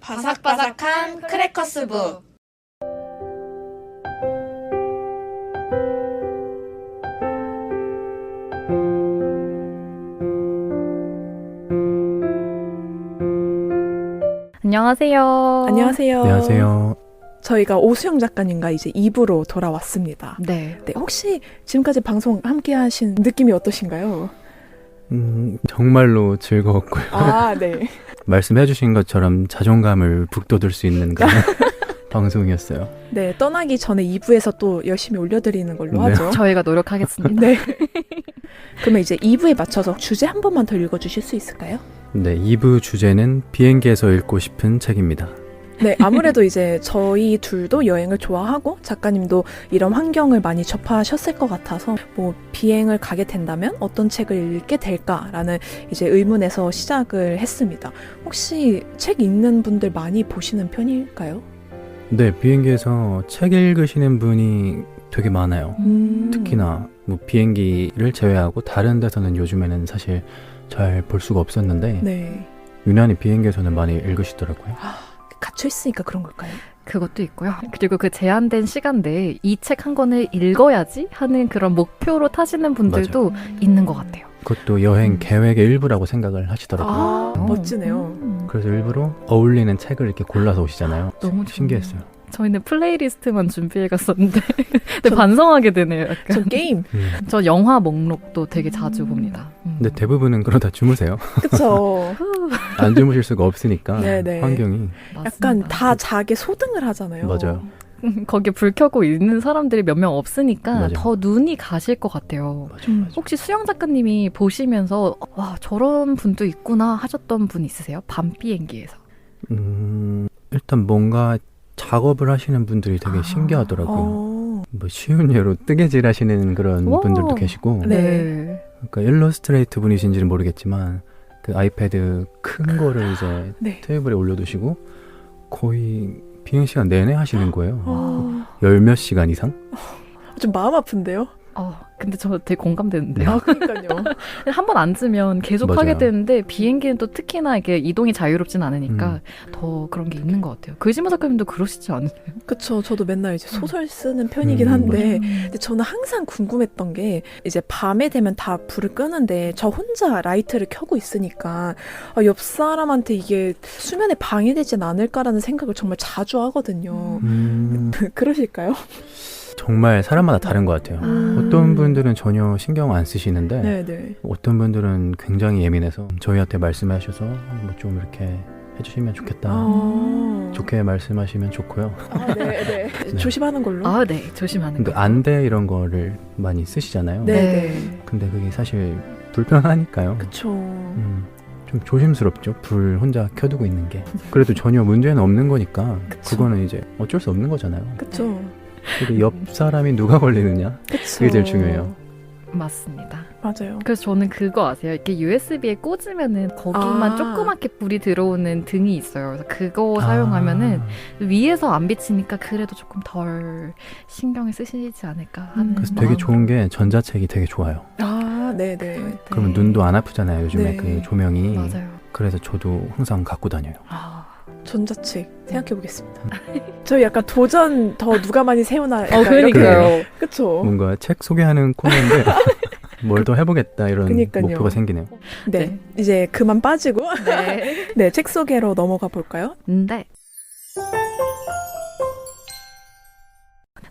바삭바삭한 크래커스북. 안녕하세요. 안녕하세요. 안녕하세요. 저희가 오수영 작가님과 이제 2부로 돌아왔습니다. 네. 혹시 지금까지 방송 함께 하신 느낌이 어떠신가요? 정말로 즐거웠고요. 아, 네. 말씀해 주신 것처럼 자존감을 북돋을 수 있는 그런 방송이었어요. 네, 떠나기 전에 2부에서 또 열심히 올려드리는 걸로 네. 하죠. 저희가 노력하겠습니다. 네. 그러면 이제 2부에 맞춰서 주제 한 번만 더 읽어주실 수 있을까요? 네, 2부 주제는 비행기에서 읽고 싶은 책입니다. 네, 아무래도 이제 저희 둘도 여행을 좋아하고 작가님도 이런 환경을 많이 접하셨을 것 같아서 뭐 비행을 가게 된다면 어떤 책을 읽게 될까라는 이제 의문에서 시작을 했습니다. 혹시 책 읽는 분들 많이 보시는 편일까요? 네, 비행기에서 책 읽으시는 분이 되게 많아요. 특히나 뭐 비행기를 제외하고 다른 데서는 요즘에는 사실 잘 볼 수가 없었는데 네. 유난히 비행기에서는 많이 읽으시더라고요. 갇혀 있으니까 그런 걸까요? 그것도 있고요. 그리고 그 제한된 시간 내에 이 책 한 권을 읽어야지 하는 그런 목표로 타시는 분들도 있는 것 같아요. 그것도 여행 계획의 일부라고 생각을 하시더라고요. 아, 멋지네요. 그래서 일부러 어울리는 책을 이렇게 골라서 오시잖아요. 너무 신기했어요. 저희는 플레이리스트만 준비해 갔었는데 근데 반성하게 되네요. 약간. 전 게임. 저 영화 목록도 되게 자주 봅니다. 근데 대부분은 그러다 주무세요. 그쵸. 안 주무실 수가 없으니까 네네. 환경이. 약간 다 자기 소등을 하잖아요. 맞아요. 거기에 불 켜고 있는 사람들이 몇 명 없으니까 맞아요. 더 눈이 가실 것 같아요. 맞아요. 혹시 수영 작가님이 보시면서 와 저런 분도 있구나 하셨던 분 있으세요? 밤 비행기에서. 일단 뭔가 작업을 하시는 분들이 되게 신기하더라고요. 뭐 쉬운 예로 뜨개질 하시는 그런 와. 분들도 계시고 네. 그러니까 일러스트레이트 분이신지는 모르겠지만 그 아이패드 큰 거를 이제 네. 테이블에 올려두시고 거의 비행시간 내내 하시는 거예요. 네. 열 몇 시간 이상? 좀 마음 아픈데요? 근데 저 되게 공감되는데요. 아, 그러니까요. 한 번 앉으면 계속 맞아요. 하게 되는데 비행기는 또 특히나 이게 이동이 자유롭진 않으니까 더 그런 게 있는 것 같아요. 글심호 작가님도 그러시지 않으세요? 그쵸. 저도 맨날 이제 소설 쓰는 편이긴 한데, 맞아요. 근데 저는 항상 궁금했던 게, 이제 밤에 되면 다 불을 끄는데, 저 혼자 라이트를 켜고 있으니까, 옆 사람한테 이게 수면에 방해되진 않을까라는 생각을 정말 자주 하거든요. 그러실까요? 정말 사람마다 다른 것 같아요. 어떤 분들은 전혀 신경 안 쓰시는데 네네. 어떤 분들은 굉장히 예민해서 저희한테 말씀하셔서 뭐 좀 이렇게 해주시면 좋겠다. 좋게 말씀하시면 좋고요. 네. 조심하는 걸로. 네. 조심하는 근데 거. 안돼 이런 거를 많이 쓰시잖아요. 네. 근데 그게 사실 불편하니까요. 그쵸. 좀 조심스럽죠. 불 혼자 켜두고 있는 게. 그래도 전혀 문제는 없는 거니까 그거는 이제 어쩔 수 없는 거잖아요. 그쵸. 그리고 옆 사람이 누가 걸리느냐 그쵸. 그게 제일 중요해요. 맞습니다. 맞아요. 그래서 저는 그거 아세요? 이렇게 USB에 꽂으면은 거기만 조그맣게 불이 들어오는 등이 있어요. 그래서 그거 사용하면은 위에서 안 비치니까 그래도 조금 덜 신경을 쓰시지 않을까 하는 그래서 마음으로. 되게 좋은 게 전자책이 되게 좋아요. 네네. 그러면 눈도 안 아프잖아요. 요즘에 네. 그 조명이. 맞아요. 그래서 저도 항상 갖고 다녀요. 전자책 생각해보겠습니다. 저희 약간 도전 더 누가 많이 세우나. 그러니까요. 그쵸. 뭔가 책 소개하는 코너인데 뭘 더 해보겠다 이런 그러니까요. 목표가 생기네요. 네. 이제 그만 빠지고. 네. 네, 책 소개로 넘어가 볼까요?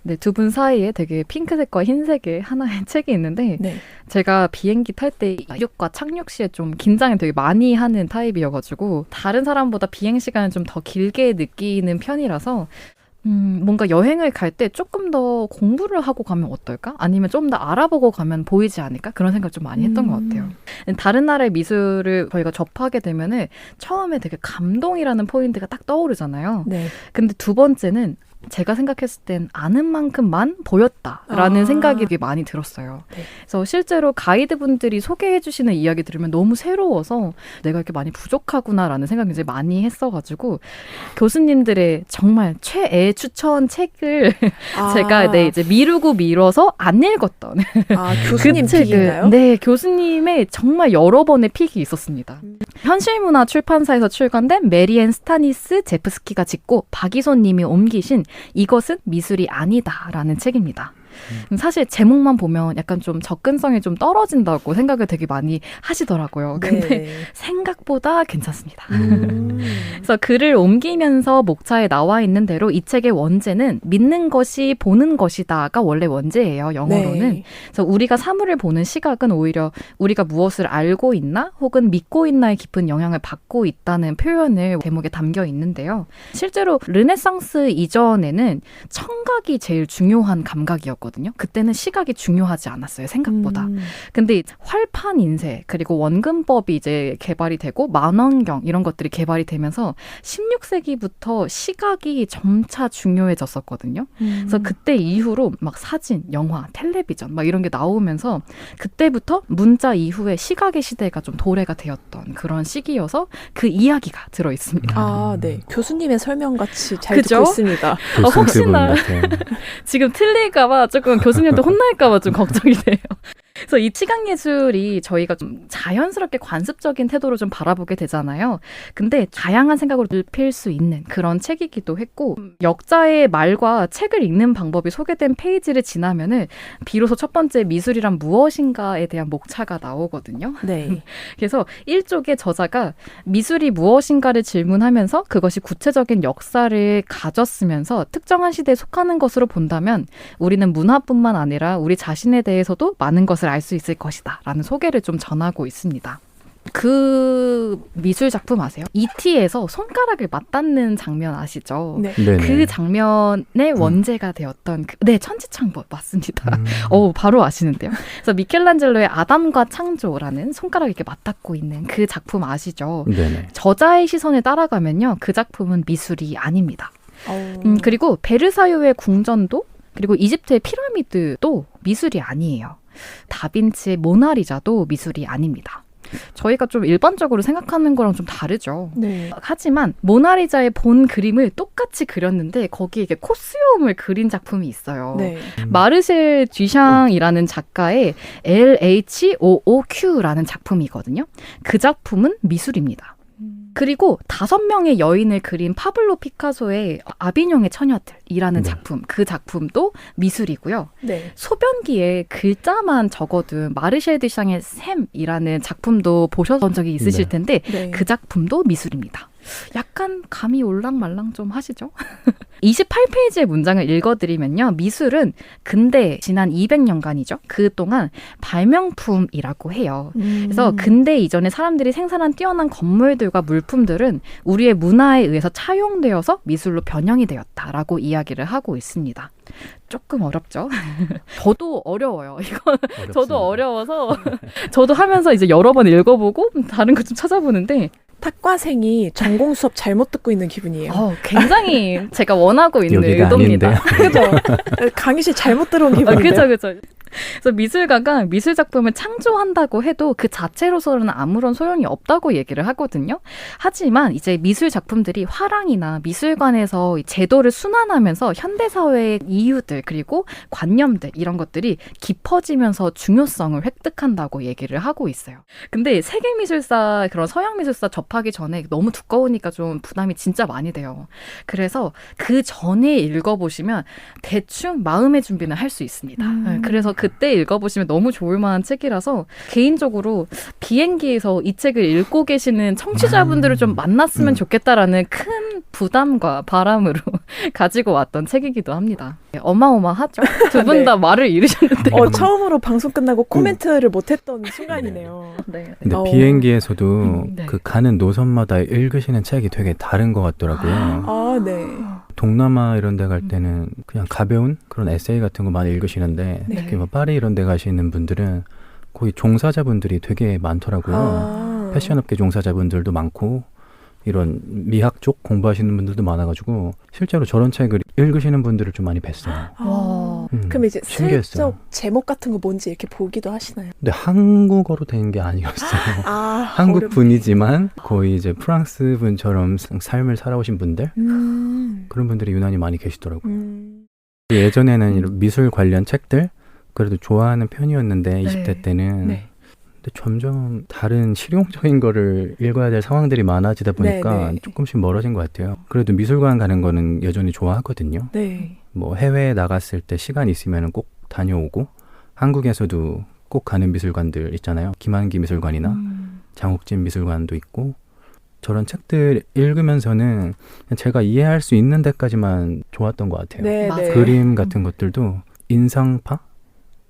네, 두 분 사이에 되게 핑크색과 흰색의 하나의 책이 있는데 네. 제가 비행기 탈 때 이륙과 착륙 시에 좀 긴장을 되게 많이 하는 타입이어가지고 다른 사람보다 비행 시간을 좀 더 길게 느끼는 편이라서 뭔가 여행을 갈 때 조금 더 공부를 하고 가면 어떨까? 아니면 좀 더 알아보고 가면 보이지 않을까? 그런 생각을 좀 많이 했던 것 같아요. 다른 나라의 미술을 저희가 접하게 되면은 처음에 되게 감동이라는 포인트가 딱 떠오르잖아요. 네. 근데 두 번째는 제가 생각했을 땐 아는 만큼만 보였다라는 생각이 되게 많이 들었어요. 네. 그래서 실제로 가이드분들이 소개해 주시는 이야기 들으면 너무 새로워서 내가 이렇게 많이 부족하구나라는 생각을 이제 많이 했어가지고 교수님들의 정말 최애 추천 책을 제가 이제 미루고 미뤄서 안 읽었던 교수님 그 책을 픽인가요? 네, 교수님의 정말 여러 번의 픽이 있었습니다. 현실문화 출판사에서 출간된 메리앤 스타니스 제프스키가 짓고 박이손 님이 옮기신 이것은 미술이 아니다라는 책입니다. 사실 제목만 보면 약간 좀 접근성이 좀 떨어진다고 생각을 되게 많이 하시더라고요. 근데 네. 생각보다 괜찮습니다. 그래서 글을 옮기면서 목차에 나와 있는 대로 이 책의 원제는 믿는 것이 보는 것이다가 원래 원제예요. 영어로는. 네. 그래서 우리가 사물을 보는 시각은 오히려 우리가 무엇을 알고 있나 혹은 믿고 있나에 깊은 영향을 받고 있다는 표현을 제목에 담겨 있는데요. 실제로 르네상스 이전에는 청각이 제일 중요한 감각이었거든요. 그때는 시각이 중요하지 않았어요. 생각보다. 근데 활판 인쇄 그리고 원근법이 이제 개발이 되고 만원경 이런 것들이 개발이 되면서 16세기부터 시각이 점차 중요해졌었거든요. 그래서 그때 이후로 막 사진, 영화, 텔레비전 막 이런 게 나오면서 그때부터 문자 이후에 시각의 시대가 좀 도래가 되었던 그런 시기여서 그 이야기가 들어 있습니다. 아, 네. 교수님의 설명같이 잘 그죠? 듣고 있습니다. 혹시나 지금 틀릴까봐 조금 교수님한테 혼날까봐 좀 걱정이 돼요. 그래서 이 치각예술이 저희가 좀 자연스럽게 관습적인 태도로 좀 바라보게 되잖아요. 근데 다양한 생각으로 눕힐 수 있는 그런 책이기도 했고 역자의 말과 책을 읽는 방법이 소개된 페이지를 지나면은 비로소 첫 번째 미술이란 무엇인가에 대한 목차가 나오거든요. 네. 그래서 1쪽의 저자가 미술이 무엇인가를 질문하면서 그것이 구체적인 역사를 가졌으면서 특정한 시대에 속하는 것으로 본다면 우리는 문화뿐만 아니라 우리 자신에 대해서도 많은 것을 알 수 있을 것이다 라는 소개를 좀 전하고 있습니다. 그 미술 작품 아세요? E.T.에서 손가락을 맞닿는 장면 아시죠? 네. 그 장면의 원제가 되었던 네, 천지창조 맞습니다. 바로 아시는데요. 그래서 미켈란젤로의 아담과 창조라는 손가락이 이렇게 맞닿고 있는 그 작품 아시죠? 네네. 저자의 시선을 따라가면요, 그 작품은 미술이 아닙니다. 그리고 베르사유의 궁전도 그리고 이집트의 피라미드도 미술이 아니에요. 다빈치의 모나리자도 미술이 아닙니다. 저희가 좀 일반적으로 생각하는 거랑 좀 다르죠. 네. 하지만 모나리자의 본 그림을 똑같이 그렸는데 거기에 이게 코수염을 그린 작품이 있어요. 네. 마르셀 듀샹이라는 작가의 LHOOQ라는 작품이거든요. 그 작품은 미술입니다. 그리고 5명의 여인을 그린 파블로 피카소의 아비뇽의 처녀들이라는 네. 작품, 그 작품도 미술이고요. 네. 소변기에 글자만 적어둔 마르셀 드샹의 샘이라는 작품도 보셨던 적이 있으실 네. 텐데 네. 그 작품도 미술입니다. 약간 감이 올랑말랑 좀 하시죠? 28페이지의 문장을 읽어드리면요. 미술은 근대 지난 200년간이죠. 그동안 발명품이라고 해요. 그래서 근대 이전에 사람들이 생산한 뛰어난 건물들과 물품들은 우리의 문화에 의해서 차용되어서 미술로 변형이 되었다라고 이야기를 하고 있습니다. 조금 어렵죠? 저도 어려워요. 이거 저도 어려워서 저도 하면서 이제 여러 번 읽어보고 다른 거 좀 찾아보는데 탁과생이 전공 수업 잘못 듣고 있는 기분이에요. 굉장히 제가 원하고 있는 여기가 의도입니다. 그죠? 강의실 잘못 들어온 기분인데. 그죠. 그래서 미술가가 미술 작품을 창조한다고 해도 그 자체로서는 아무런 소용이 없다고 얘기를 하거든요. 하지만 이제 미술 작품들이 화랑이나 미술관에서 제도를 순환하면서 현대사회의 이유들 그리고 관념들 이런 것들이 깊어지면서 중요성을 획득한다고 얘기를 하고 있어요. 근데 세계미술사 그런 서양미술사 접하기 전에 너무 두꺼우니까 좀 부담이 진짜 많이 돼요. 그래서 그 전에 읽어보시면 대충 마음의 준비는 할 수 있습니다. 그래서 그때 읽어보시면 너무 좋을 만한 책이라서 개인적으로 비행기에서 이 책을 읽고 계시는 청취자분들을 좀 만났으면 좋겠다라는 큰 부담과 바람으로 가지고 왔던 책이기도 합니다. 어마어마하죠? 두 분 다 말을 잃으셨는데. 처음으로 방송 끝나고 코멘트를 못했던 순간이네요. 네. 근데 비행기에서도 네. 그 가는 노선마다 읽으시는 책이 되게 다른 것 같더라고요. 아, 네. 동남아 이런 데 갈 때는 그냥 가벼운 그런 에세이 같은 거 많이 읽으시는데 네. 특히 뭐 파리 이런 데 가시는 분들은 거의 종사자분들이 되게 많더라고요. 패션업계 종사자분들도 많고 이런 미학 쪽 공부하시는 분들도 많아가지고 실제로 저런 책을 읽으시는 분들을 좀 많이 뵀어요. 와. 그럼 이제 신기했어요. 슬쩍 제목 같은 거 뭔지 이렇게 보기도 하시나요? 근데 한국어로 된 게 아니었어요. 한국 어렵네. 분이지만 거의 이제 프랑스 분처럼 삶을 살아오신 분들 그런 분들이 유난히 많이 계시더라고요. 예전에는 이런 미술 관련 책들 그래도 좋아하는 편이었는데 20대 때는 네. 근데 점점 다른 실용적인 거를 읽어야 될 상황들이 많아지다 보니까 네, 네. 조금씩 멀어진 것 같아요. 그래도 미술관 가는 거는 여전히 좋아하거든요. 네. 뭐 해외에 나갔을 때 시간 있으면 꼭 다녀오고 한국에서도 꼭 가는 미술관들 있잖아요. 김한기 미술관이나 장욱진 미술관도 있고 저런 책들 읽으면서는 제가 이해할 수 있는 데까지만 좋았던 것 같아요. 네, 맞아요. 네. 그림 같은 것들도 인상파?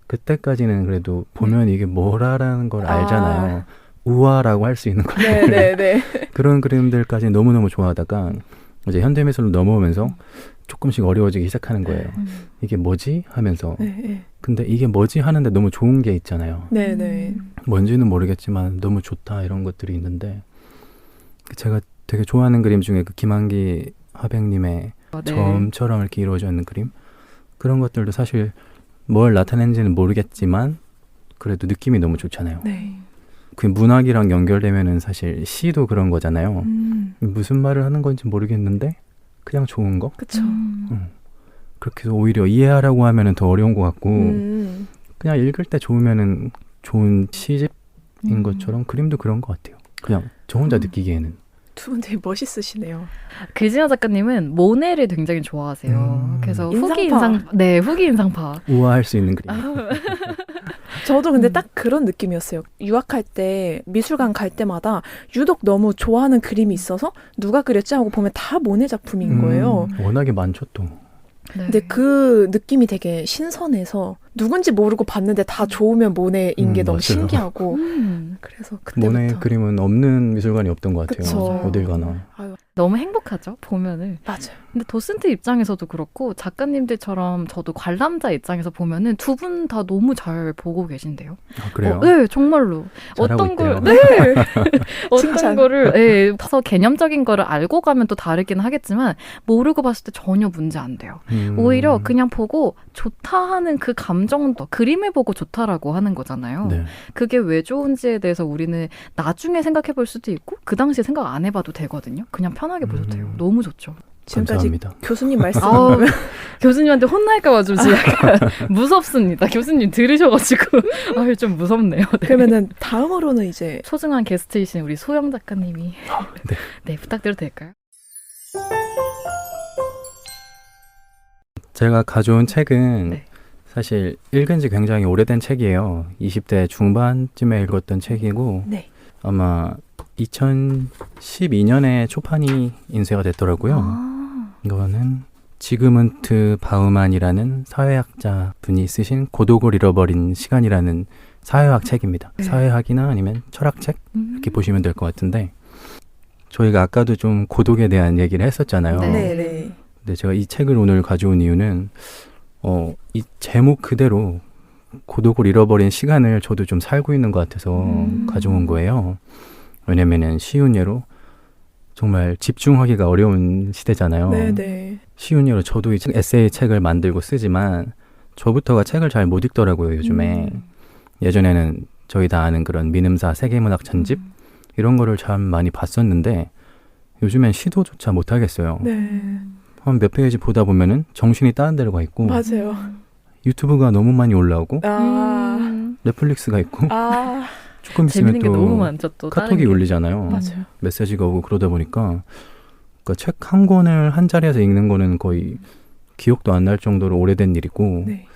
그때까지는 그래도 보면 이게 뭐라라는 걸 알잖아요. 우화라고 할 수 있는 거. 네, 네, 네. 그런 그림들까지 너무너무 좋아하다가 이제 현대미술로 넘어오면서 조금씩 어려워지기 시작하는 거예요. 이게 뭐지? 하면서 네, 네. 근데 이게 뭐지? 하는데 너무 좋은 게 있잖아요. 네, 네. 뭔지는 모르겠지만 너무 좋다 이런 것들이 있는데 제가 되게 좋아하는 그림 중에 그 김한기 화백님의 네. 점처럼 이렇게 이루어져 있는 그림 그런 것들도 사실 뭘 나타내는지는 모르겠지만 그래도 느낌이 너무 좋잖아요. 네. 그 문학이랑 연결되면은 사실 시도 그런 거잖아요. 무슨 말을 하는 건지 모르겠는데 그냥 좋은 거? 그쵸. 그렇게 해서 오히려 이해하라고 하면은 더 어려운 것 같고 음. 그냥 읽을 때 좋으면은 좋은 시집인 것처럼 그림도 그런 것 같아요. 그냥 저 혼자 느끼기에는. 두 분 되게 멋있으시네요. 글진아 작가님은 모네를 굉장히 좋아하세요. 그래서 인상파. 후기 인상파. 우아할 수 있는 그림. 저도 근데 딱 그런 느낌이었어요. 유학할 때 미술관 갈 때마다 유독 너무 좋아하는 그림이 있어서 누가 그렸지 하고 보면 다 모네 작품인 거예요. 워낙에 많죠 또. 네. 근데 그 느낌이 되게 신선해서 누군지 모르고 봤는데 다 좋으면 모네인 게 너무 맞아요. 신기하고 그래서 그때부터 모네 그림은 없는 미술관이 없던 것 같아요. 그쵸. 어딜 가나. 아유, 너무 행복하죠, 보면은. 맞아요. 근데 도슨트 입장에서도 그렇고 작가님들처럼 저도 관람자 입장에서 보면은 두 분 다 너무 잘 보고 계신데요. 아, 그래요? 네, 정말로. 잘하고 어떤 걸, 있대요. 네. 어떤 칭찬. 거를, 네, 서 개념적인 거를 알고 가면 또 다르긴 하겠지만 모르고 봤을 때 전혀 문제 안 돼요. 오히려 그냥 보고 좋다 하는 그 감정도 그림을 보고 좋다라고 하는 거잖아요. 네. 그게 왜 좋은지에 대해서 우리는 나중에 생각해 볼 수도 있고 그 당시에 생각 안 해봐도 되거든요. 그냥 편하게 보셔도 돼요. 너무 좋죠. 지금까지 감사합니다. 교수님 말씀 교수님한테 혼날까 봐 좀 약간 무섭습니다. 교수님 들으셔가지고 좀 무섭네요. 네. 그러면은 다음으로는 이제 소중한 게스트이신 우리 소영 작가님이 네. 네, 부탁드려도 될까요? 제가 가져온 책은 네. 사실 읽은 지 굉장히 오래된 책이에요. 20대 중반쯤에 읽었던 책이고 네. 아마 2012년에 초판이 인쇄가 됐더라고요. 이거는 지그문트 바우만이라는 사회학자 분이 쓰신 고독을 잃어버린 시간이라는 사회학 책입니다. 네. 사회학이나 아니면 철학책 이렇게 보시면 될 것 같은데 저희가 아까도 좀 고독에 대한 얘기를 했었잖아요. 네. 네, 네. 근데 제가 이 책을 오늘 가져온 이유는 이 제목 그대로 고독을 잃어버린 시간을 저도 좀 살고 있는 것 같아서 가져온 거예요. 왜냐면은 쉬운 예로 정말 집중하기가 어려운 시대잖아요. 네, 네. 쉬운 예로 저도 이 에세이 책을 만들고 쓰지만 저부터가 책을 잘 못 읽더라고요, 요즘에. 예전에는 저희 다 아는 그런 민음사 세계문학 전집 이런 거를 참 많이 봤었는데 요즘엔 시도조차 못 하겠어요. 네. 한 몇 페이지 보다 보면은 정신이 다른 데로 가 있고 맞아요. 유튜브가 너무 많이 올라오고 아. 넷플릭스가 있고 아. 조금 있으면 재밌는 게 또 너무 많죠. 또 카톡이 다른 게. 울리잖아요. 맞아요. 메시지가 오고 그러다 보니까 그러니까 책 한 권을 한 자리에서 읽는 거는 거의 기억도 안 날 정도로 오래된 일이고 네.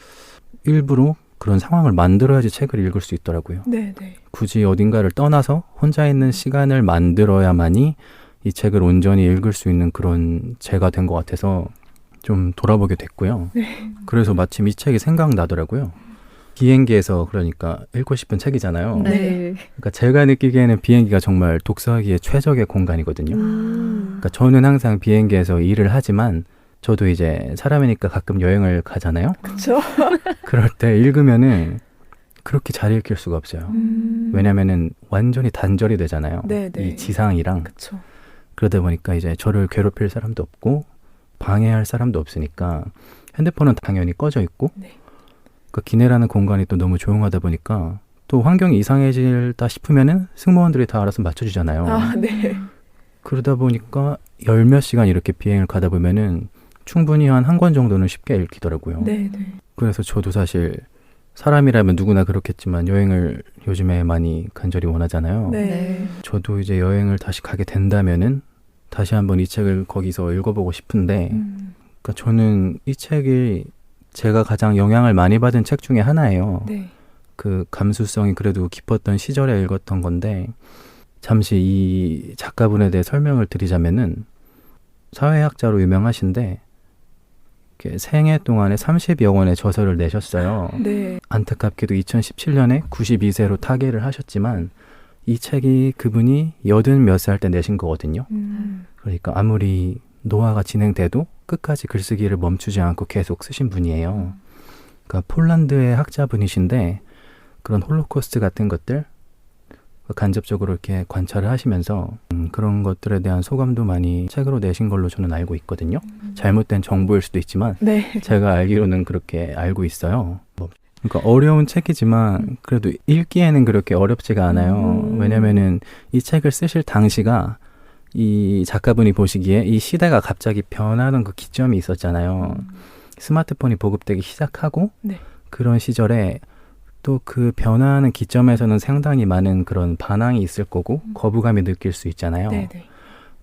일부러 그런 상황을 만들어야지 책을 읽을 수 있더라고요. 네, 네. 굳이 어딘가를 떠나서 혼자 있는 시간을 만들어야만이 이 책을 온전히 읽을 수 있는 그런 제가 된 것 같아서 좀 돌아보게 됐고요. 네. 그래서 마침 이 책이 생각나더라고요. 비행기에서 그러니까 읽고 싶은 책이잖아요. 네. 그러니까 제가 느끼기에는 비행기가 정말 독서하기에 최적의 공간이거든요. 그러니까 저는 항상 비행기에서 일을 하지만 저도 이제 사람이니까 가끔 여행을 가잖아요. 그렇죠. 그럴 때 읽으면은 그렇게 잘 읽힐 수가 없어요. 왜냐면은 완전히 단절이 되잖아요. 네, 네. 이 지상이랑. 그렇죠. 그러다 보니까 이제 저를 괴롭힐 사람도 없고 방해할 사람도 없으니까 핸드폰은 당연히 꺼져 있고 네. 그 기내라는 공간이 또 너무 조용하다 보니까 또 환경이 이상해질다 싶으면은 승무원들이 다 알아서 맞춰주잖아요. 아, 네. 그러다 보니까 열 몇 시간 이렇게 비행을 가다 보면은 충분히 한 권 정도는 쉽게 읽히더라고요. 네, 네. 그래서 저도 사실 사람이라면 누구나 그렇겠지만 여행을 요즘에 많이 간절히 원하잖아요. 네. 저도 이제 여행을 다시 가게 된다면은 다시 한번 이 책을 거기서 읽어보고 싶은데 그러니까 저는 이 책이 제가 가장 영향을 많이 받은 책 중에 하나예요. 네. 그 감수성이 그래도 깊었던 시절에 읽었던 건데 잠시 이 작가분에 대해 설명을 드리자면은 사회학자로 유명하신데 이렇게 생애 동안에 30여 권의 저서를 내셨어요. 네. 안타깝게도 2017년에 92세로 타계를 하셨지만 이 책이 그분이 80몇 살 때 내신 거거든요. 그러니까 아무리 노화가 진행돼도 끝까지 글쓰기를 멈추지 않고 계속 쓰신 분이에요. 그러니까 폴란드의 학자분이신데 그런 홀로코스트 같은 것들 간접적으로 이렇게 관찰을 하시면서 그런 것들에 대한 소감도 많이 책으로 내신 걸로 저는 알고 있거든요. 잘못된 정보일 수도 있지만 네. 제가 알기로는 그렇게 알고 있어요. 그러니까 어려운 책이지만 그래도 읽기에는 그렇게 어렵지가 않아요. 왜냐면은 이 책을 쓰실 당시가 이 작가분이 보시기에 이 시대가 갑자기 변하는 그 기점이 있었잖아요. 스마트폰이 보급되기 시작하고 네. 그런 시절에 또 그 변화하는 기점에서는 상당히 많은 그런 반항이 있을 거고 거부감이 느낄 수 있잖아요. 네. 네.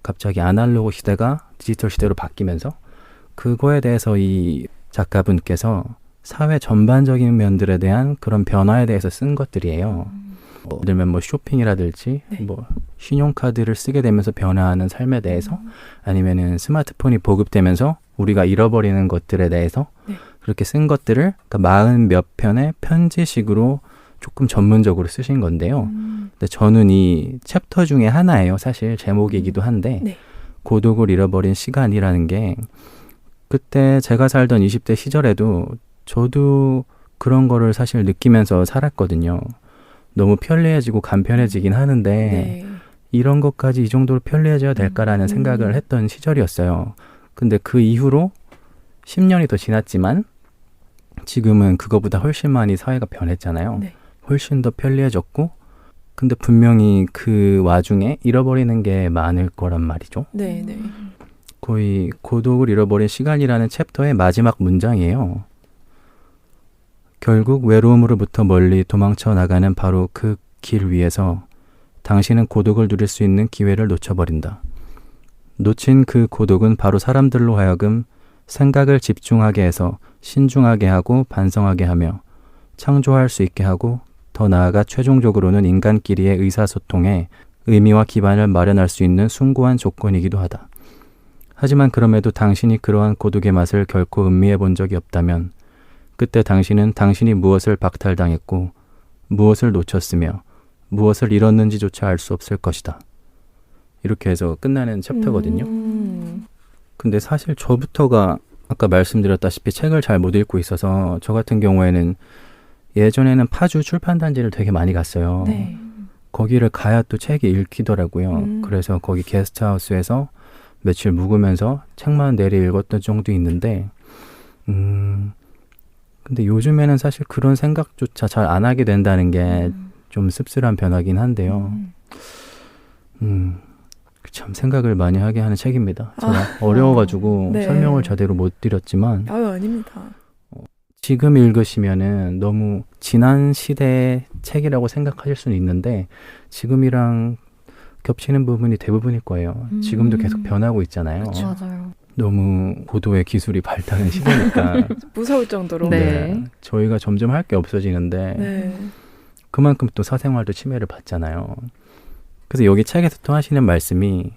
갑자기 아날로그 시대가 디지털 시대로 바뀌면서 그거에 대해서 이 작가분께서 사회 전반적인 면들에 대한 그런 변화에 대해서 쓴 것들이에요. 예를 들면 뭐 쇼핑이라든지 네. 뭐 신용카드를 쓰게 되면서 변화하는 삶에 대해서 아니면은 스마트폰이 보급되면서 우리가 잃어버리는 것들에 대해서 네. 그렇게 쓴 것들을 그러니까 40 몇 편의 편지식으로 조금 전문적으로 쓰신 건데요. 근데 저는 이 챕터 중에 하나예요. 사실 제목이기도 한데 네. 고독을 잃어버린 시간이라는 게 그때 제가 살던 20대 시절에도 저도 그런 거를 사실 느끼면서 살았거든요. 너무 편리해지고 간편해지긴 하는데 네. 이런 것까지 이 정도로 편리해져야 될까라는 생각을 했던 시절이었어요. 근데 그 이후로 10년이 더 지났지만 지금은 그거보다 훨씬 많이 사회가 변했잖아요. 네. 훨씬 더 편리해졌고 근데 분명히 그 와중에 잃어버리는 게 많을 거란 말이죠. 네. 네. 거의 고독을 잃어버린 시간이라는 챕터의 마지막 문장이에요. 결국 외로움으로부터 멀리 도망쳐 나가는 바로 그 길 위에서 당신은 고독을 누릴 수 있는 기회를 놓쳐버린다. 놓친 그 고독은 바로 사람들로 하여금 생각을 집중하게 해서 신중하게 하고 반성하게 하며 창조할 수 있게 하고 더 나아가 최종적으로는 인간끼리의 의사소통에 의미와 기반을 마련할 수 있는 숭고한 조건이기도 하다. 하지만 그럼에도 당신이 그러한 고독의 맛을 결코 음미해 본 적이 없다면 그때 당신은 당신이 무엇을 박탈당했고 무엇을 놓쳤으며 무엇을 잃었는지조차 알 수 없을 것이다. 이렇게 해서 끝나는 챕터거든요. 근데 사실 저부터가 아까 말씀드렸다시피 책을 잘 못 읽고 있어서 저 같은 경우에는 예전에는 파주 출판단지를 되게 많이 갔어요. 네. 거기를 가야 또 책이 읽히더라고요. 그래서 거기 게스트하우스에서 며칠 묵으면서 책만 내리 읽었던 정도 있는데 근데 요즘에는 사실 그런 생각조차 잘 안 하게 된다는 게 좀 씁쓸한 변화긴 한데요. 참 생각을 많이 하게 하는 책입니다. 제가 어려워가지고 네. 설명을 제대로 못 드렸지만 아유, 아닙니다. 지금 읽으시면은 너무 지난 시대의 책이라고 생각하실 수는 있는데 지금이랑 겹치는 부분이 대부분일 거예요. 지금도 계속 변하고 있잖아요. 맞아요. 너무 고도의 기술이 발달한 시대니까 무서울 정도로. 네. 저희가 점점 할 게 없어지는데 네. 그만큼 또 사생활도 침해를 받잖아요. 그래서 여기 책에서 또 하시는 말씀이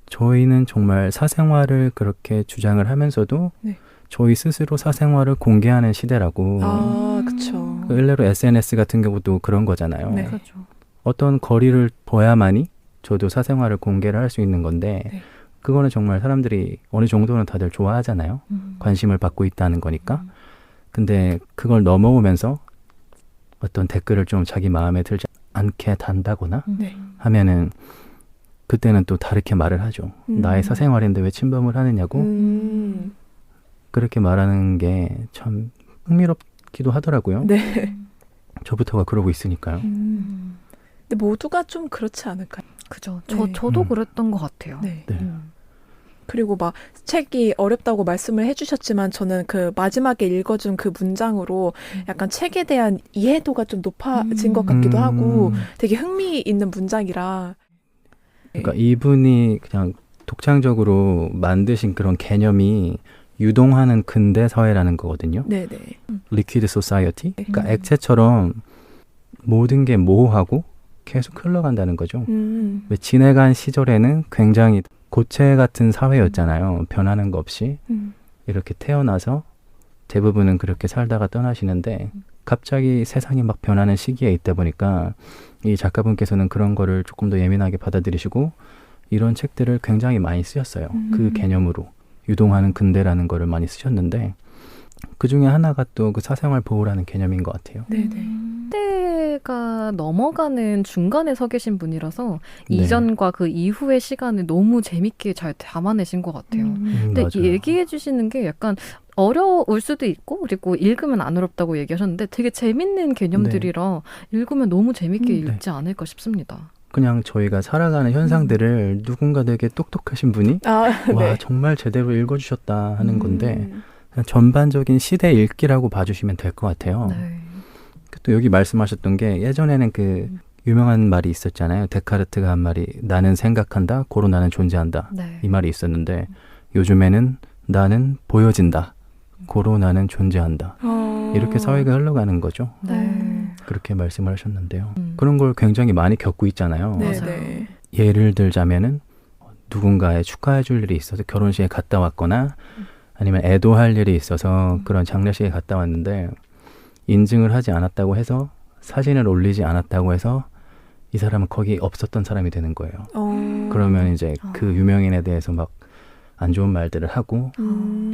저희는 정말 사생활을 그렇게 주장을 하면서도 네. 저희 스스로 사생활을 공개하는 시대라고. 아, 그쵸. 일례로 SNS 같은 경우도 그런 거잖아요. 네. 그렇죠. 어떤 거리를 둬야만이 저도 사생활을 공개를 할 수 있는 건데 네. 그거는 정말 사람들이 어느 정도는 다들 좋아하잖아요. 관심을 받고 있다는 거니까. 근데 그걸 넘어오면서 어떤 댓글을 좀 자기 마음에 들지 않게 단다거나 네. 하면은 그때는 또 다르게 말을 하죠. 나의 사생활인데 왜 침범을 하느냐고 그렇게 말하는 게 참 흥미롭기도 하더라고요. 네. 저부터가 그러고 있으니까요. 근데 모두가 좀 그렇지 않을까요? 그죠. 네. 저도 그랬던 것 같아요. 네. 네. 그리고 막 책이 어렵다고 말씀을 해주셨지만 저는 그 마지막에 읽어준 그 문장으로 약간 책에 대한 이해도가 좀 높아진 것 같기도 하고 되게 흥미 있는 문장이라. 그러니까 이분이 그냥 독창적으로 만드신 그런 개념이 유동하는 근대 사회라는 거거든요. 네네. 리퀴드 소사이어티. 그러니까 액체처럼 모든 게 모호하고 계속 흘러간다는 거죠. 왜 지내간 시절에는 굉장히 고체 같은 사회였잖아요. 변하는 거 없이. 이렇게 태어나서 대부분은 그렇게 살다가 떠나시는데 갑자기 세상이 막 변하는 시기에 있다 보니까 이 작가분께서는 그런 거를 조금 더 예민하게 받아들이시고 이런 책들을 굉장히 많이 쓰셨어요. 그 개념으로. 유동하는 근대라는 거를 많이 쓰셨는데 그 중에 하나가 또 그 사생활 보호라는 개념인 것 같아요. 네네. 시대가 넘어가는 중간에 서 계신 분이라서 네. 이전과 그 이후의 시간을 너무 재밌게 잘 담아내신 것 같아요. 근데 맞아요. 얘기해 주시는 게 약간 어려울 수도 있고 그리고 읽으면 안 어렵다고 얘기하셨는데 되게 재밌는 개념들이라 읽으면 너무 재밌게 네. 읽지 않을까 싶습니다. 그냥 저희가 살아가는 현상들을 누군가 되게 똑똑하신 분이 아, 와 네. 정말 제대로 읽어주셨다 하는 건데 그냥 전반적인 시대 읽기라고 봐주시면 될 것 같아요. 네. 또 여기 말씀하셨던 게 예전에는 그 유명한 말이 있었잖아요. 데카르트가 한 말이 나는 생각한다, 고로 나는 존재한다. 네. 이 말이 있었는데 요즘에는 나는 보여진다, 고로 나는 존재한다. 이렇게 사회가 흘러가는 거죠. 네. 그렇게 말씀을 하셨는데요. 그런 걸 굉장히 많이 겪고 있잖아요. 네네. 예를 들자면은 누군가의 축하해 줄 일이 있어서 결혼식에 갔다 왔거나 아니면 애도할 일이 있어서 그런 장례식에 갔다 왔는데 인증을 하지 않았다고 해서 사진을 올리지 않았다고 해서 이 사람은 거기 없었던 사람이 되는 거예요. 그러면 이제 그 유명인에 대해서 막 안 좋은 말들을 하고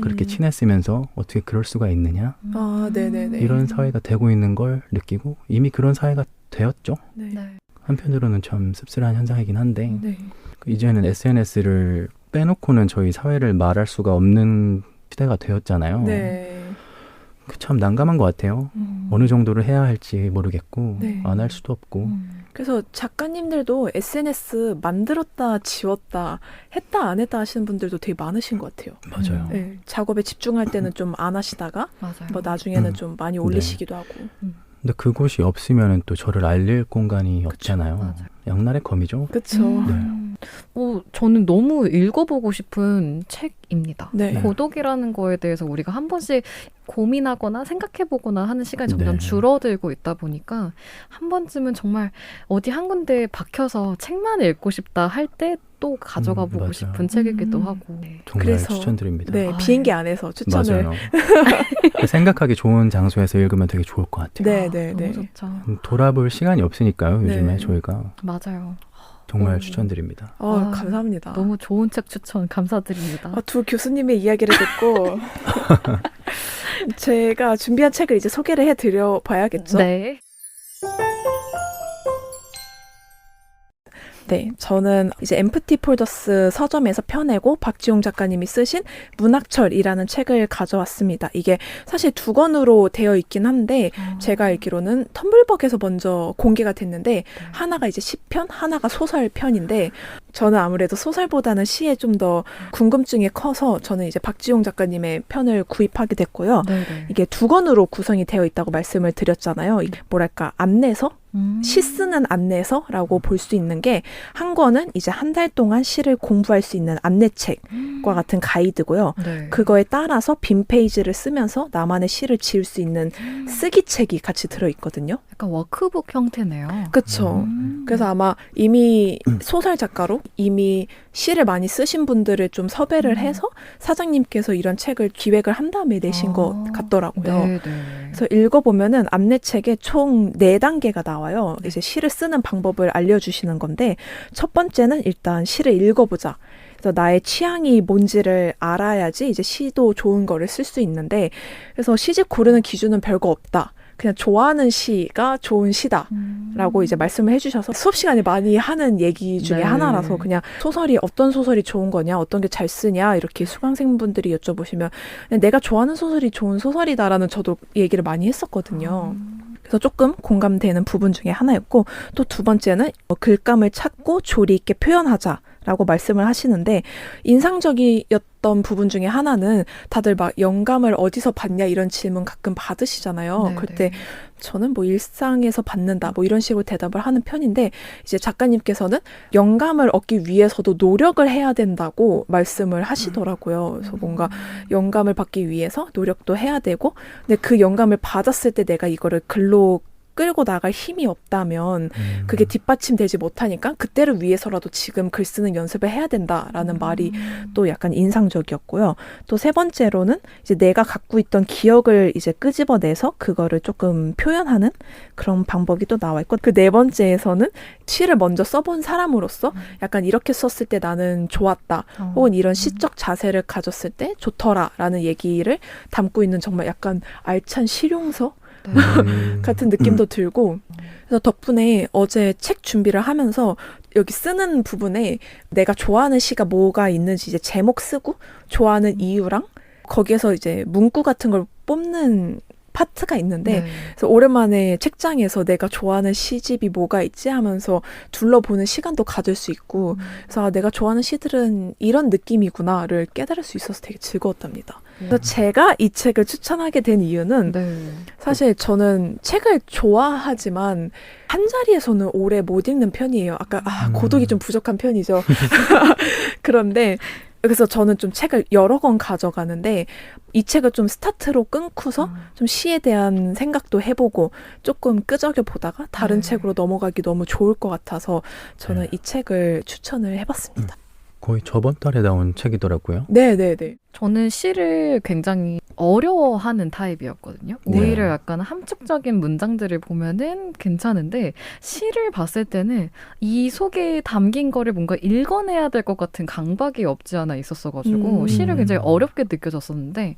그렇게 친했으면서 어떻게 그럴 수가 있느냐 아, 네네네. 이런 사회가 되고 있는 걸 느끼고 이미 그런 사회가 되었죠. 네. 네. 한편으로는 참 씁쓸한 현상이긴 한데 네. 이제는 SNS를 빼놓고는 저희 사회를 말할 수가 없는 시대가 되었잖아요. 네. 참 난감한 것 같아요. 어느 정도를 해야 할지 모르겠고 네. 안 할 수도 없고 그래서 작가님들도 SNS 만들었다 지웠다 했다 안 했다 하시는 분들도 되게 많으신 것 같아요. 맞아요. 네. 작업에 집중할 때는 좀 안 하시다가 맞아요. 뭐 나중에는 좀 많이 올리시기도 하고. 근데 그곳이 없으면 또 저를 알릴 공간이 없잖아요. 맞아요. 양날의 검이죠. 그렇죠. 저는 너무 읽어보고 싶은 책입니다. 네. 고독이라는 거에 대해서 우리가 한 번씩 고민하거나 생각해보거나 하는 시간이 점점 네. 줄어들고 있다 보니까 한 번쯤은 정말 어디 한 군데에 박혀서 책만 읽고 싶다 할 때 또 가져가 보고 맞아요. 싶은 책이기도 하고. 네. 정말 그래서- 추천드립니다. 네, 아, 비행기 안에서 추천을. 맞아요. 생각하기 좋은 장소에서 읽으면 되게 좋을 것 같아요. 네, 네, 너무 네. 좋죠. 돌아볼 시간이 없으니까요. 요즘에 네. 저희가 맞아요. 정말 어. 추천드립니다. 감사합니다. 너무 좋은 책 추천 감사드립니다. 두 교수님의 이야기를 듣고 제가 준비한 책을 이제 소개를 해드려 봐야겠죠. 네. 네, 저는 이제 엠프티 폴더스 서점에서 펴내고 박지용 작가님이 쓰신 문학철이라는 책을 가져왔습니다. 이게 사실 2권으로 되어 있긴 한데 제가 알기로는 텀블벅에서 먼저 공개가 됐는데 하나가 이제 시편, 하나가 소설편인데 저는 아무래도 소설보다는 시에 좀 더 궁금증이 커서 저는 이제 박지용 작가님의 편을 구입하게 됐고요. 네네. 이게 2권으로 구성이 되어 있다고 말씀을 드렸잖아요. 이게 뭐랄까 안내서? 시 쓰는 안내서라고 볼 수 있는 게 한 권은 이제 한 달 동안 시를 공부할 수 있는 안내책과 같은 가이드고요. 네. 그거에 따라서 빈 페이지를 쓰면서 나만의 시를 지을 수 있는 쓰기책이 같이 들어있거든요. 약간 워크북 형태네요. 그쵸. 그래서 아마 이미 소설 작가로 이미 시를 많이 쓰신 분들을 좀 섭외를 해서 사장님께서 이런 책을 기획을 한 다음에 내신 것 같더라고요. 네네. 그래서 읽어보면은 안내책에 총 4단계가 나와요. 이제 시를 쓰는 방법을 알려주시는 건데 첫 번째는 일단 시를 읽어보자. 그래서 나의 취향이 뭔지를 알아야지 이제 시도 좋은 거를 쓸 수 있는데 그래서 시집 고르는 기준은 별거 없다. 그냥 좋아하는 시가 좋은 시다라고 이제 말씀을 해주셔서 수업 시간에 많이 하는 얘기 중에 네. 하나라서 그냥 소설이 어떤 소설이 좋은 거냐 어떤 게 잘 쓰냐 이렇게 수강생분들이 여쭤보시면 그냥 내가 좋아하는 소설이 좋은 소설이다라는 저도 얘기를 많이 했었거든요. 그래서 조금 공감되는 부분 중에 하나였고 또 2번째는 글감을 찾고 조리 있게 표현하자 라고 말씀을 하시는데 인상적이었던 부분 중에 하나는 다들 막 영감을 어디서 받냐 이런 질문 가끔 받으시잖아요. 네, 그때 네. 저는 뭐 일상에서 받는다 뭐 이런 식으로 대답을 하는 편인데 이제 작가님께서는 영감을 얻기 위해서도 노력을 해야 된다고 말씀을 하시더라고요. 그래서 뭔가 영감을 받기 위해서 노력도 해야 되고 근데 그 영감을 받았을 때 내가 이거를 글로 끌고 나갈 힘이 없다면 그게 뒷받침되지 못하니까 그때를 위해서라도 지금 글 쓰는 연습을 해야 된다라는 말이 또 약간 인상적이었고요. 또 세 번째로는 이제 내가 갖고 있던 기억을 이제 끄집어내서 그거를 조금 표현하는 그런 방법이 또 나와 있고 그 네 번째에서는 시를 먼저 써본 사람으로서 약간 이렇게 썼을 때 나는 좋았다 혹은 이런 시적 자세를 가졌을 때 좋더라라는 얘기를 담고 있는 정말 약간 알찬 실용서 같은 느낌도 들고 그래서 덕분에 어제 책 준비를 하면서 여기 쓰는 부분에 내가 좋아하는 시가 뭐가 있는지 이제 제목 쓰고 좋아하는 이유랑 거기에서 이제 문구 같은 걸 뽑는 파트가 있는데 그래서 오랜만에 책장에서 내가 좋아하는 시집이 뭐가 있지 하면서 둘러보는 시간도 가질 수 있고 그래서 아, 내가 좋아하는 시들은 이런 느낌이구나를 깨달을 수 있어서 되게 즐거웠답니다. 그래서 제가 이 책을 추천하게 된 이유는 사실 저는 책을 좋아하지만 한 자리에서는 오래 못 읽는 편이에요. 아까 고독이 좀 부족한 편이죠. 그런데 그래서 저는 좀 책을 여러 권 가져가는데 이 책을 좀 스타트로 끊고서 좀 시에 대한 생각도 해보고 조금 끄적여 보다가 다른 책으로 넘어가기 너무 좋을 것 같아서 저는 이 책을 추천을 해봤습니다. 거의 저번 달에 나온 책이더라고요. 네네네. 저는 시를 굉장히 어려워하는 타입이었거든요. 네. 오히려 약간 함축적인 문장들을 보면은 괜찮은데 시를 봤을 때는 이 속에 담긴 거를 뭔가 읽어내야 될 것 같은 강박이 없지 않아 있었어가지고 시를 굉장히 어렵게 느껴졌었는데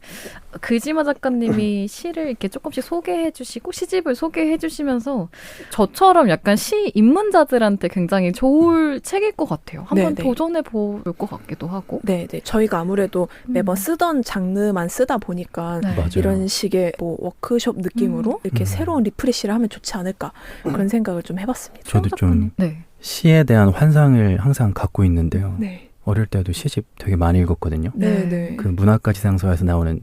그지마 작가님이 시를 이렇게 조금씩 소개해주시고 시집을 소개해주시면서 저처럼 약간 시 입문자들한테 굉장히 좋을 책일 것 같아요. 한번 네네. 도전해볼 것 같기도 하고. 네네. 저희가 아무래도 매번 쓰던 장르만 쓰다 보니까 네. 맞아요. 이런 식의 뭐 워크숍 느낌으로 이렇게 새로운 리프레시를 하면 좋지 않을까 그런 생각을 좀 해봤습니다. 저도 좀 네. 시에 대한 환상을 항상 갖고 있는데요. 네. 어릴 때도 시집 되게 많이 읽었거든요. 네네. 그 문학가지상서에서 나오는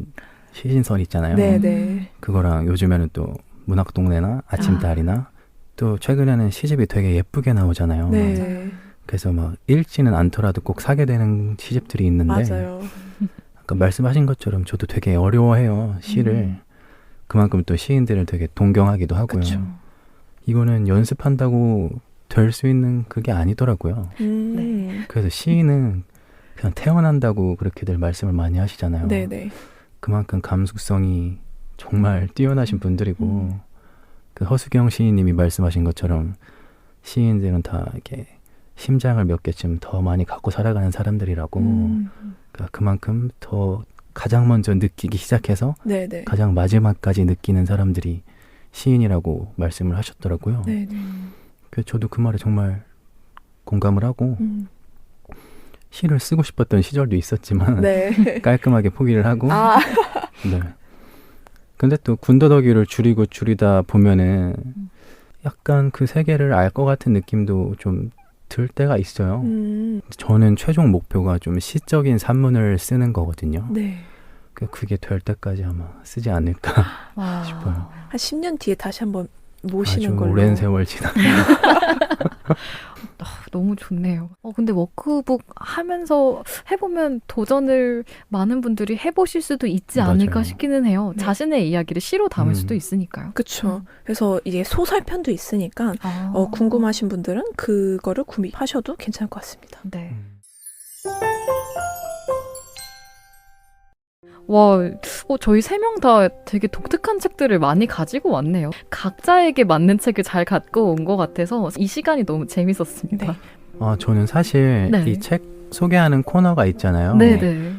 시신설 있잖아요. 네네. 그거랑 요즘에는 또 문학동네나 아침달이나 또 최근에는 시집이 되게 예쁘게 나오잖아요. 네. 그래서 막 읽지는 않더라도 꼭 사게 되는 시집들이 있는데 맞아요. 아까 말씀하신 것처럼 저도 되게 어려워해요. 시를. 그만큼 또 시인들을 되게 동경하기도 하고요. 그쵸. 이거는 연습한다고 될 수 있는 그게 아니더라고요. 그래서 시인은 그냥 태어난다고 그렇게들 말씀을 많이 하시잖아요. 네네. 그만큼 감수성이 정말 뛰어나신 분들이고 그 허수경 시인님이 말씀하신 것처럼 시인들은 다 이렇게 심장을 몇 개쯤 더 많이 갖고 살아가는 사람들이라고 그러니까 그만큼 더 가장 먼저 느끼기 시작해서 네네. 가장 마지막까지 느끼는 사람들이 시인이라고 말씀을 하셨더라고요. 네네. 그래서 저도 그 말에 정말 공감을 하고 시를 쓰고 싶었던 시절도 있었지만 네. 깔끔하게 포기를 하고 아. 네. 근데 또 군더더기를 줄이다 보면은 약간 그 세계를 알 것 같은 느낌도 좀 들 때가 있어요. 저는 최종 목표가 좀 시적인 산문을 쓰는 거거든요. 네. 그게 될 때까지 아마 쓰지 않을까 와. 싶어요. 한 10년 뒤에 다시 한번 모시는 아주 걸로. 오랜 세월 지나. 너무 좋네요. 근데 워크북 하면서 해보면 도전을 많은 분들이 해보실 수도 있지 않을까 맞아요. 싶기는 해요. 네. 자신의 이야기를 시로 담을 수도 있으니까요. 그쵸. 그래서 이게 소설편도 있으니까 궁금하신 분들은 그거를 구매하셔도 괜찮을 것 같습니다. 네. 와, 저희 세 명 다 되게 독특한 책들을 많이 가지고 왔네요. 각자에게 맞는 책을 잘 갖고 온 것 같아서 이 시간이 너무 재밌었습니다. 네. 저는 사실 네. 이 책 소개하는 코너가 있잖아요. 네네.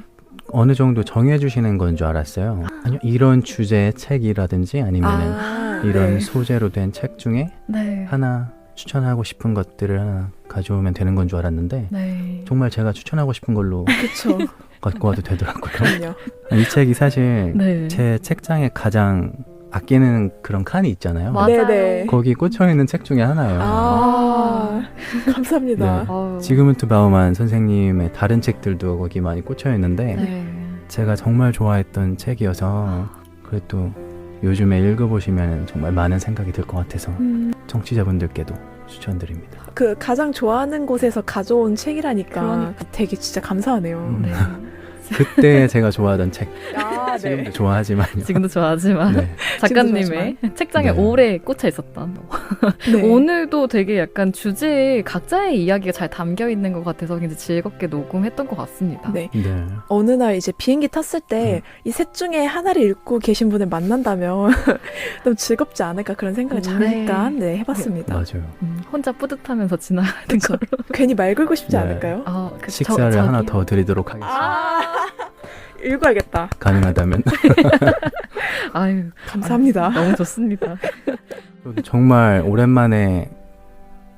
어느 정도 정해주시는 건 줄 알았어요. 아니요, 이런 주제의 책이라든지 아니면은 이런 네. 소재로 된 책 중에 네. 하나 추천하고 싶은 것들을 하나 가져오면 되는 건 줄 알았는데 네. 정말 제가 추천하고 싶은 걸로 그쵸. 갖고 와도 되더라고요. 그럼요. 이 책이 사실 네. 제 책장에 가장 아끼는 그런 칸이 있잖아요. 맞아요. 네네. 거기 꽂혀있는 책 중에 하나예요. 아, 감사합니다. 네. 아유. 지그문트 바우만 선생님의 다른 책들도 거기 많이 꽂혀 있는데 네. 제가 정말 좋아했던 책이어서 그래도 요즘에 읽어보시면 정말 많은 생각이 들 것 같아서 청취자분들께도 추천드립니다. 그 가장 좋아하는 곳에서 가져온 책이라니까 그러니까. 되게 진짜 감사하네요. 네. 그때 제가 좋아하던 책 아, 지금도 좋아하지만요. 지금도 좋아하지만 네. 작가님의 책장에 네. 오래 꽂혀 있었던 네. 오늘도 되게 약간 주제에 각자의 이야기가 잘 담겨 있는 것 같아서 굉장히 즐겁게 녹음했던 것 같습니다. 네. 네. 어느 날 이제 비행기 탔을 때 이 셋 중에 하나를 읽고 계신 분을 만난다면 너무 즐겁지 않을까 그런 생각을 네. 잠깐 네, 해봤습니다. 맞아요. 혼자 뿌듯하면서 지나가는 그쵸. 걸로. 괜히 말 걸고 싶지 네. 않을까요? 아, 식사를 하나 더 드리도록 하겠습니다. 아, 읽어야겠다. 가능하다면. 아유, 감사합니다. 너무 좋습니다. 정말 오랜만에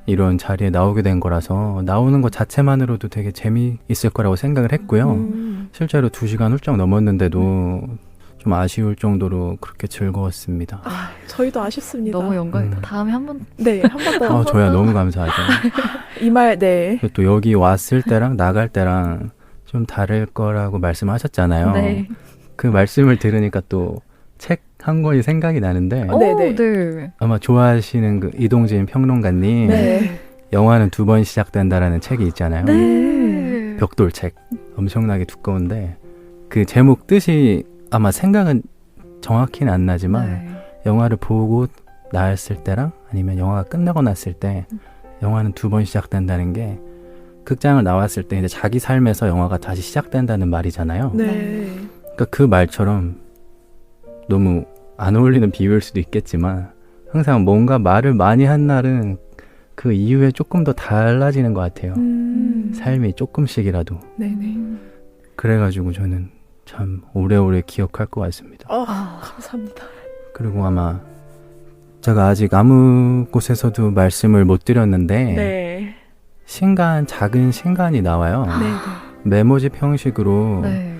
이런 자리에 나오게 된 거라서 나오는 것 자체만으로도 되게 재미있을 거라고 생각을 했고요. 실제로 2시간 훌쩍 넘었는데도 좀 아쉬울 정도로 그렇게 즐거웠습니다. 저희도 아쉽습니다. 너무 영광이다. 다음에 한번 네, 한 번 더. 저야 너무 감사하죠. 이 말, 네. 그리고 또 여기 왔을 때랑 나갈 때랑 좀 다를 거라고 말씀하셨잖아요. 네. 그 말씀을 들으니까 또 책 한 권이 생각이 나는데 어, 네네. 네. 아마 좋아하시는 그 이동진 평론가님 네. 영화는 2번 시작된다라는 책이 있잖아요. 네. 벽돌책 엄청나게 두꺼운데 그 제목 뜻이 아마 생각은 정확히는 안 나지만 네. 영화를 보고 나왔을 때랑 아니면 영화가 끝나고 났을 때 영화는 2번 시작된다는 게 극장을 나왔을 때 이제 자기 삶에서 영화가 다시 시작된다는 말이잖아요. 네. 그러니까 그 말처럼 너무 안 어울리는 비유일 수도 있겠지만 항상 뭔가 말을 많이 한 날은 그 이후에 조금 더 달라지는 것 같아요. 삶이 조금씩이라도. 네네. 그래가지고 저는 참 오래오래 기억할 것 같습니다. 감사합니다. 그리고 아마 제가 아직 아무 곳에서도 말씀을 못 드렸는데 네. 작은 신간이 나와요. 네. 메모집 형식으로 네.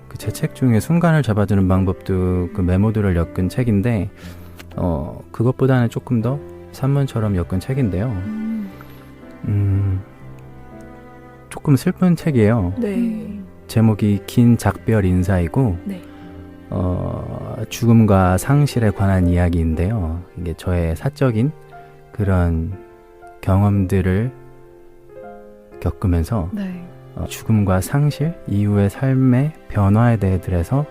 그 제 책 중에 순간을 잡아주는 방법도 그 메모들을 엮은 책인데 그것보다는 조금 더 산문처럼 엮은 책인데요. 조금 슬픈 책이에요. 네. 제목이 긴 작별 인사이고 네. 죽음과 상실에 관한 이야기인데요. 이게 저의 사적인 그런 경험들을 겪으면서 네. 죽음과 상실 이후의 삶의 변화에 대해서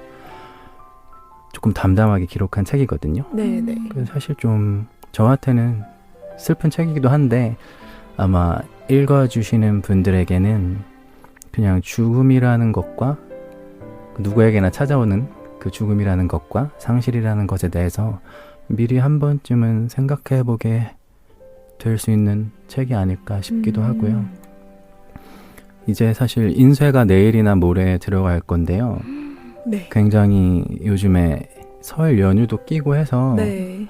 조금 담담하게 기록한 책이거든요. 네네. 그래서 사실 좀 저한테는 슬픈 책이기도 한데 아마 읽어주시는 분들에게는 그냥 죽음이라는 것과 누구에게나 찾아오는 그 죽음이라는 것과 상실이라는 것에 대해서 미리 한 번쯤은 생각해보게 될 수 있는 책이 아닐까 싶기도 하고요. 이제 사실 인쇄가 내일이나 모레 들어갈 건데요. 네. 굉장히 요즘에 설 연휴도 끼고 해서 네.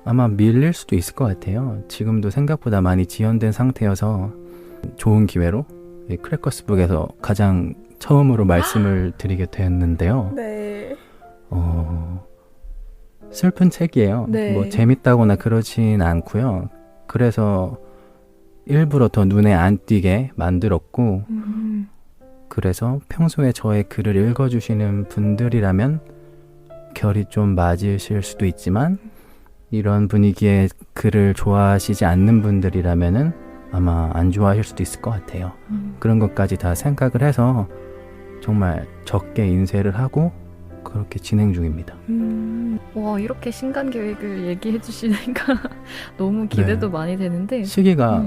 아마 밀릴 수도 있을 것 같아요. 지금도 생각보다 많이 지연된 상태여서 좋은 기회로 이 크래커스북에서 가장 처음으로 말씀을 드리게 되었는데요. 네. 슬픈 책이에요. 네. 뭐 재밌다거나 그러진 않고요. 그래서 일부러 더 눈에 안 띄게 만들었고 그래서 평소에 저의 글을 읽어주시는 분들이라면 결이 좀 맞으실 수도 있지만 이런 분위기의 글을 좋아하시지 않는 분들이라면은 아마 안 좋아하실 수도 있을 것 같아요. 그런 것까지 다 생각을 해서 정말 적게 인쇄를 하고 그렇게 진행 중입니다. 와, 이렇게 신간 계획을 얘기해 주시니까 너무 기대도 네. 많이 되는데 시기가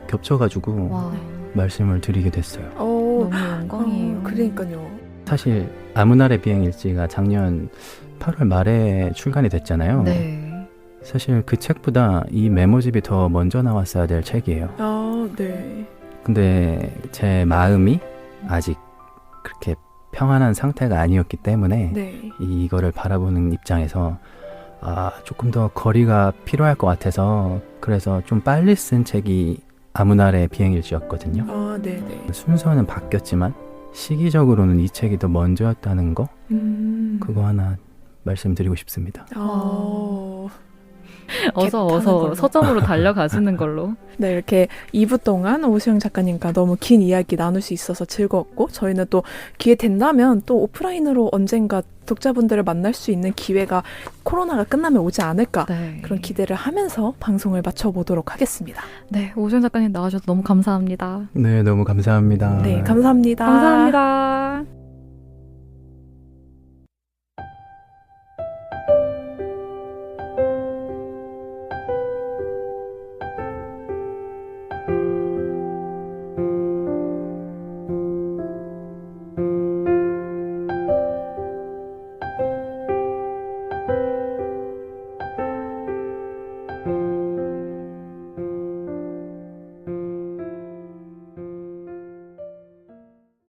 겹쳐가지고 와, 말씀을 드리게 됐어요. 너무 영광이에요. 그러니까요. 사실 아무날의 비행일지가 작년 8월 말에 출간이 됐잖아요. 네. 사실 그 책보다 이 메모집이 더 먼저 나왔어야 될 책이에요. 아, 네. 근데 제 마음이 아직 그렇게 평안한 상태가 아니었기 때문에 네. 이거를 바라보는 입장에서 조금 더 거리가 필요할 것 같아서 그래서 좀 빨리 쓴 책이 아무날의 비행일지였거든요. 아, 네네. 순서는 바뀌었지만 시기적으로는 이 책이 더 먼저였다는 거 그거 하나 말씀드리고 싶습니다. 아, 어서 타는 걸로. 어서 서점으로 달려가시는 걸로. 네, 이렇게 2부 동안 오수영 작가님과 너무 긴 이야기 나눌 수 있어서 즐거웠고 저희는 또 기회 된다면 또 오프라인으로 언젠가 독자분들을 만날 수 있는 기회가 코로나가 끝나면 오지 않을까 네. 그런 기대를 하면서 방송을 마쳐보도록 하겠습니다. 네, 오수영 작가님 나와주셔서 너무 감사합니다. 네, 너무 감사합니다. 네, 감사합니다. 감사합니다.